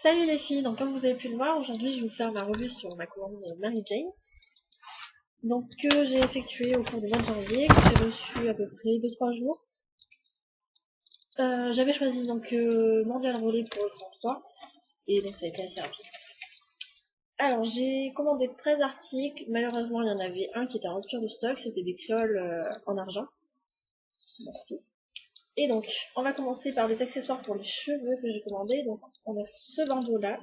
Salut les filles, donc comme vous avez pu le voir, aujourd'hui je vais vous faire ma revue sur ma commande Mary Jane. Donc que j'ai effectué au cours du mois de janvier, que j'ai reçu à peu près 2-3 jours. J'avais choisi donc Mondial Relais pour le transport, et donc ça a été assez rapide. Alors j'ai commandé 13 articles, malheureusement il y en avait un qui était en rupture de stock, c'était des créoles en argent. Et donc on va commencer par les accessoires pour les cheveux que j'ai commandé. Donc on a ce bandeau là.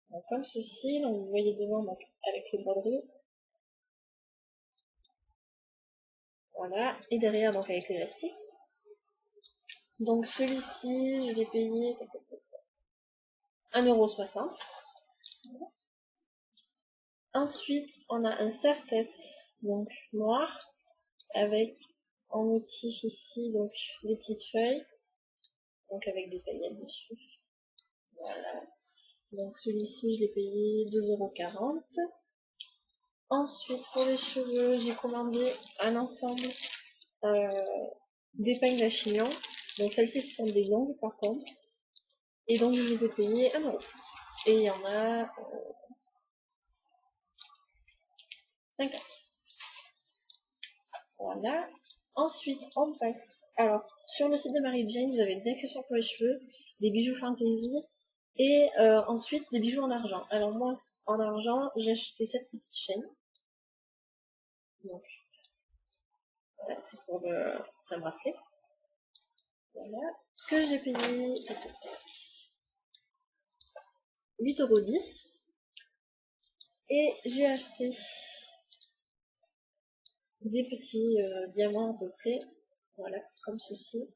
Donc, comme ceci, donc vous voyez devant donc, avec les broderies. Voilà, et derrière donc avec l'élastique. Donc celui-ci, je l'ai payé 1,60 €. Ensuite, on a un serre-tête, donc noir, avec en motif ici donc les petites feuilles, donc avec des paillettes dessus. Voilà. Donc celui-ci, je l'ai payé 2,40 €. Ensuite, pour les cheveux, j'ai commandé un ensemble d'épingles à chignon. Donc celles-ci, ce sont des longues par contre. Et donc je les ai payées 1 €. Et il y en a 50. Voilà. Ensuite, on passe. Alors, sur le site de Mary Jane, vous avez des accessoires pour les cheveux, des bijoux fantasy et ensuite des bijoux en argent. Alors moi, en argent, j'ai acheté cette petite chaîne. Donc, voilà, c'est pour un bracelet. Voilà. Que j'ai payé 8,10 €. Et j'ai acheté des petits diamants à peu près. Voilà, comme ceci.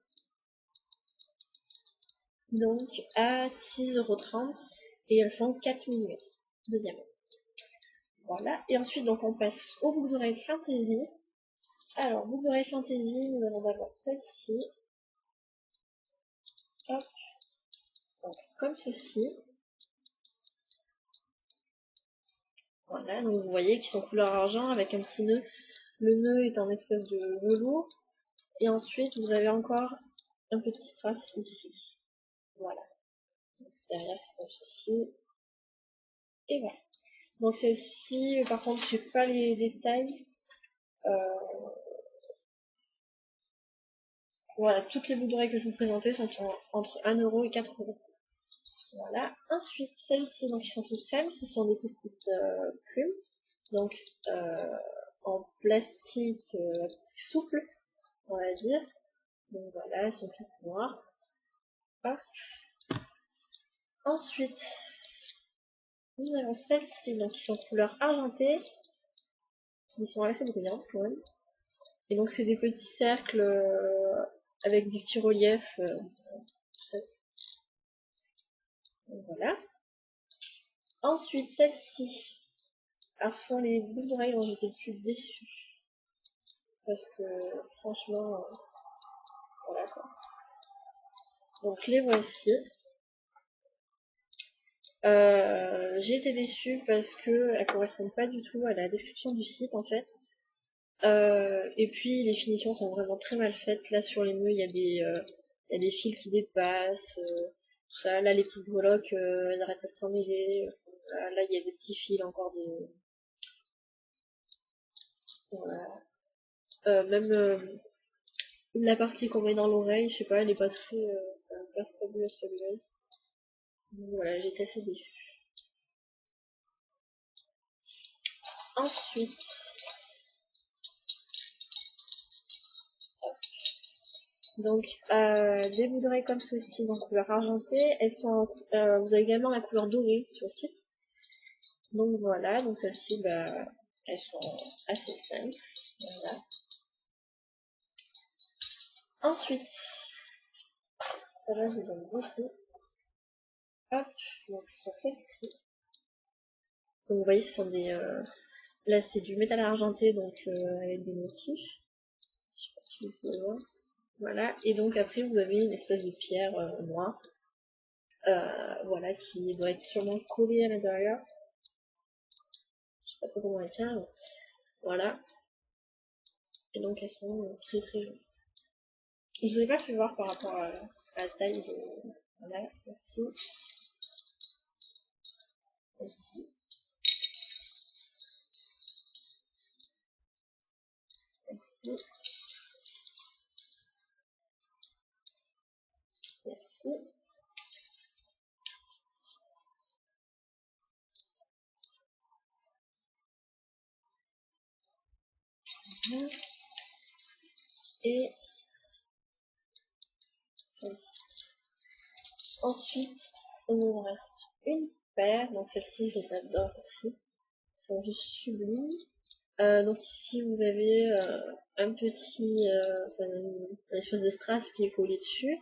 Donc à 6,30 € et elles font 4 mm de diamètre. Voilà, et ensuite donc on passe aux boucles d'oreilles Fantasy. Alors, boucles d'oreilles Fantasy, nous allons d'abord celle-ci. Hop, donc comme ceci. Voilà, donc vous voyez qu'ils sont couleur argent avec un petit nœud. Le nœud est en espèce de velours. Et ensuite vous avez encore un petit strass ici. Voilà. Derrière c'est comme ceci. Et voilà. Donc celle-ci, par contre, je n'ai pas les détails. Voilà, toutes les boucles d'oreilles que je vous présentais sont entre 1 € et 4 €. Voilà. Ensuite, celles-ci, donc qui sont toutes simples, ce sont des petites plumes. Donc en plastique souple, on va dire. Donc voilà, elles sont toutes noires. Hop. Ensuite, nous avons celles-ci, donc qui sont couleur argentée, qui sont assez brillantes quand même. Et donc c'est des petits cercles avec des petits reliefs. Tout ça. Donc, voilà. Ensuite, celles-ci. Alors ce sont les boucles d'oreilles dont j'étais le plus déçue. Parce que franchement, voilà quoi. Donc les voici. J'ai été déçue parce que elles correspondent pas du tout à la description du site en fait. Et puis les finitions sont vraiment très mal faites. Là sur les nœuds, il y a des fils qui dépassent, tout ça. Là les petites breloques, elles n'arrêtent pas de s'en mêler. Là il y a des petits fils encore des. Voilà. Même la partie qu'on met dans l'oreille, je sais pas, elle est pas pas fabuleuse. Donc voilà, j'étais assez déçue. Ensuite, donc des boucles d'oreilles comme ceci, donc couleur argentée. Elles sont, vous avez également la couleur dorée sur le site. Donc voilà, donc celles-ci, bah, elles sont assez simples. Voilà. Ensuite, celle-là, je donne beaucoup. Hop, donc ce sont celles-ci. Donc vous voyez, ce sont des, là c'est du métal argenté, donc avec des motifs. Je sais pas si vous pouvez voir. Voilà, et donc après vous avez une espèce de pierre noire. Voilà, qui doit être sûrement collée à l'intérieur. Je sais pas trop comment elle tient. Mais voilà. Et donc elles sont très très jolies. Je n'ai pas pu voir par rapport à la taille Voilà, celle-ci, celle-ci, celle-ci, celle-ci. Et celle-ci. Ensuite, il nous reste une paire. Donc celle-ci, je les adore aussi. Elles sont juste sublimes. Donc ici, vous avez un petit, une espèce de strass qui est collé dessus.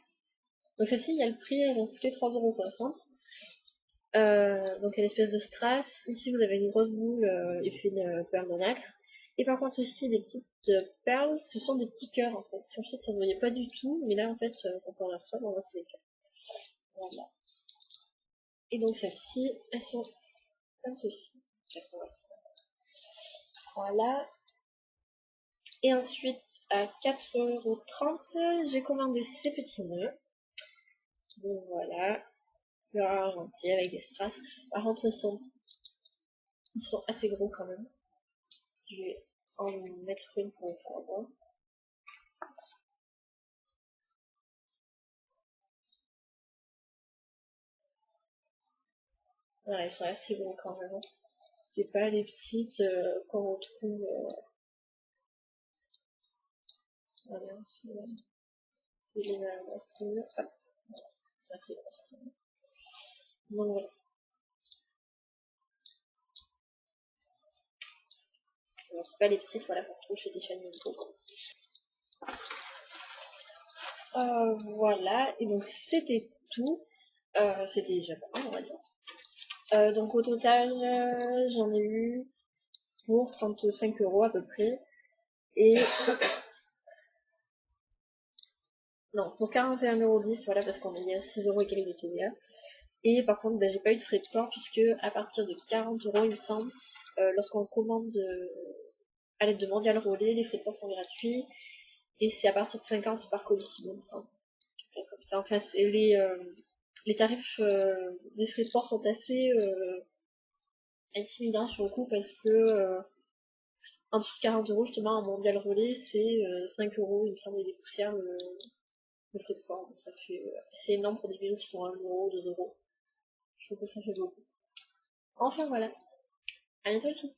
Donc celle-ci, il y a le prix, elles ont coûté 3,60 €. Donc une espèce de strass. Ici, vous avez une grosse boule et puis une perle de nacre. Et par contre, ici, des petites perles, ce sont des petits cœurs en fait. Sur le site, ça se voyait pas du tout, mais là, en fait, quand on les reçoit, on voit c'est des cœurs. Voilà. Et donc celles-ci, elles sont comme ceci. Qu'est-ce qu'on voit ça? Voilà. Et ensuite, à 4,30 €, j'ai commandé ces petits nœuds. Donc voilà, leur argenté avec des strass. Par contre, ils sont assez gros quand même. Je vais en mettre une pour vous faire voir. Voilà, ils sont assez gros quand même. C'est pas les petites qu'on retrouve. Voilà, c'est les mêmes. Hop, là, c'est bon, ça. Donc voilà. Non, c'est pas les petites, voilà, qu'on trouve chez Tiffany & Co. Voilà, et donc c'était tout. C'était déjà pas mal, on va dire. Donc au total, j'en ai eu pour 35 € à peu près. Et non, pour 41,10 €, voilà, parce qu'on a mis à 6 € et quelques de TVA. Et par contre, j'ai pas eu de frais de port, puisque à partir de 40 €, il me semble, lorsqu'on commande à l'aide de Mondial Relais, les frais de port sont gratuits. Et c'est à partir de 50 par Colissimo, il me semble. Comme ça, enfin, les tarifs des frais de port sont assez intimidants sur le coup, parce que en dessous de 40 € justement, en Mondial Relais, c'est 5 €, il me semble, des poussières le frais de port. Donc ça fait c'est énorme pour des vélos qui sont à 1 €, 2 €. Je trouve que ça fait beaucoup. Enfin voilà. À bientôt les filles.